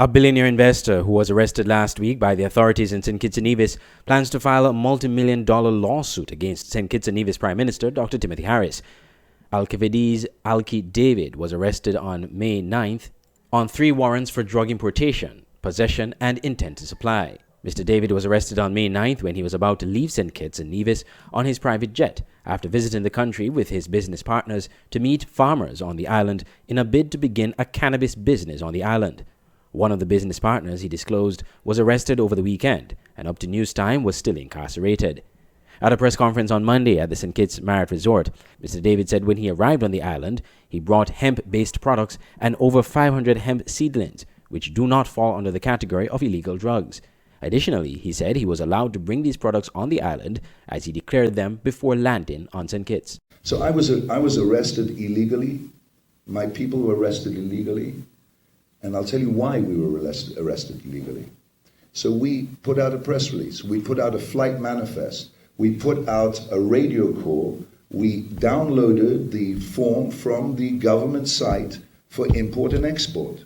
A billionaire investor who was arrested last week by the authorities in St. Kitts and Nevis plans to file a multi-million-dollar lawsuit against St. Kitts and Nevis Prime Minister Dr. Timothy Harris. Alcibiades Alki David was arrested on May 9th on 3 warrants for drug importation, possession, and intent to supply. Mr. David was arrested on May 9th when he was about to leave St. Kitts and Nevis on his private jet after visiting the country with his business partners to meet farmers on the island in a bid to begin a cannabis business on the island. One of the business partners, he disclosed, was arrested over the weekend and up to news time was still incarcerated. At a press conference on Monday at the St. Kitts Marriott Resort, Mr. David said when he arrived on the island, he brought hemp-based products and over 500 hemp seedlings, which do not fall under the category of illegal drugs. Additionally, he said he was allowed to bring these products on the island as he declared them before landing on St. Kitts. So I was arrested illegally. My people were arrested illegally. And I'll tell you why we were arrested illegally. So we put out a press release. We put out a flight manifest. We put out a radio call. We downloaded the form from the government site for import and export.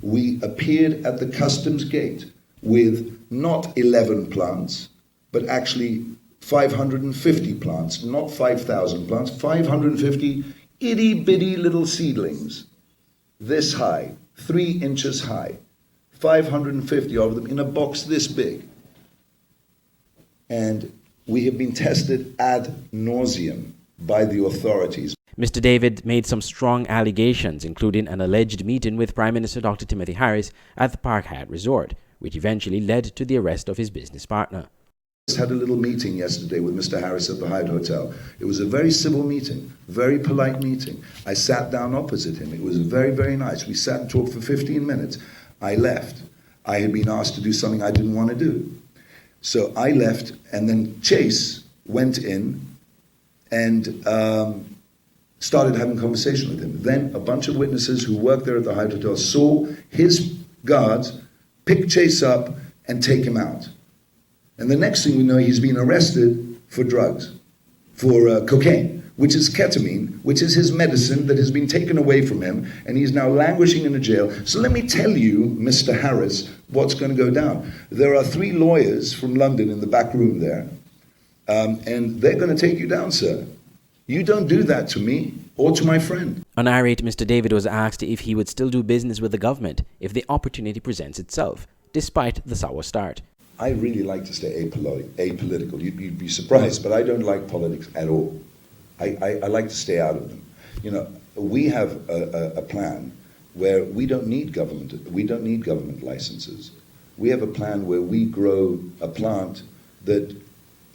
We appeared at the customs gate with not 11 plants, but actually 550 plants, not 5,000 plants, 550 itty-bitty little seedlings, this high, 3 inches high, 550 of them in a box this big. And we have been tested ad nauseum by the authorities. Mr. David made some strong allegations, including an alleged meeting with Prime Minister Dr. Timothy Harris at the Park Hyatt Resort, which eventually led to the arrest of his business partner. I had a little meeting yesterday with Mr. Harris at the Hyatt Hotel. It was a very civil meeting, very polite meeting. I sat down opposite him. It was very, very nice. We sat and talked for 15 minutes. I left. I had been asked to do something I didn't want to do. So I left, and then Chase went in and started having a conversation with him. Then a bunch of witnesses who worked there at the Hyatt Hotel saw his guards pick Chase up and take him out. And the next thing we know, he's been arrested for drugs, for cocaine, which is ketamine, which is his medicine that has been taken away from him, and he's now languishing in a jail. So let me tell you, Mr. Harris, what's going to go down. There are 3 lawyers from London in the back room there, and they're going to take you down, sir. You don't do that to me or to my friend. On irate, Mr. David was asked if he would still do business with the government if the opportunity presents itself, despite the sour start. I really like to stay apolitical. You'd be surprised, but I don't like politics at all. I like to stay out of them. You know, we have a plan where we don't need government licenses. We have a plan where we grow a plant that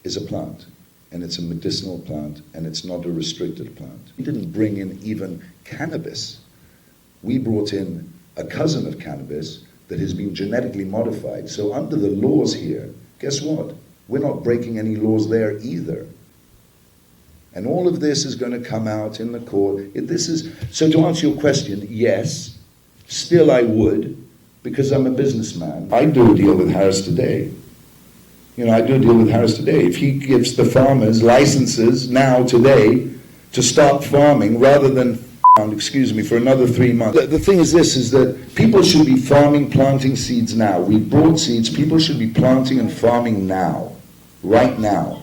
is a plant, and it's a medicinal plant, and it's not a restricted plant. We didn't bring in even cannabis. We brought in a cousin of cannabis that has been genetically modified. So under the laws here, guess what? We're not breaking any laws there either. And all of this is going to come out in the court. So to answer your question, yes, still I would, because I'm a businessman. I do a deal with Harris today. I do a deal with Harris today. If he gives the farmers licenses now, today, to start farming rather than for another 3 months. The thing is this, is that people should be planting seeds now. We've brought seeds. People should be planting and farming now, right now.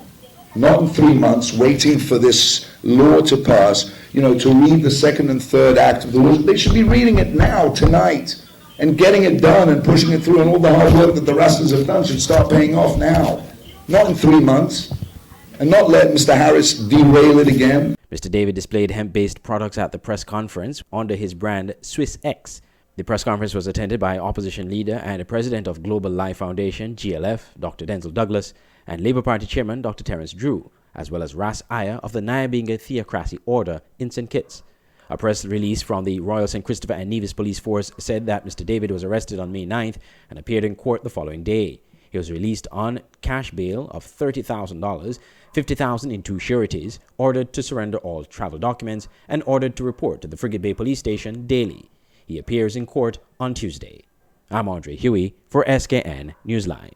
Not in 3 months, waiting for this law to pass, to read the 2nd and 3rd act of the law. They should be reading it now, tonight, and getting it done and pushing it through, and all the hard work that the Rastas have done should start paying off now. Not in 3 months. And not let Mr. Harris derail it again. Mr. David displayed hemp-based products at the press conference under his brand Swiss X. The press conference was attended by opposition leader and the president of Global Life Foundation, GLF, Dr. Denzel Douglas, and Labour Party chairman, Dr. Terence Drew, as well as Ras Aya of the Nyabinga Theocracy Order in St. Kitts. A press release from the Royal St. Christopher and Nevis Police Force said that Mr. David was arrested on May 9th and appeared in court the following day. He was released on cash bail of $30,000, $50,000 in 2 sureties, ordered to surrender all travel documents, and ordered to report to the Frigate Bay Police Station daily. He appears in court on Tuesday. I'm Andre Huey for SKN Newsline.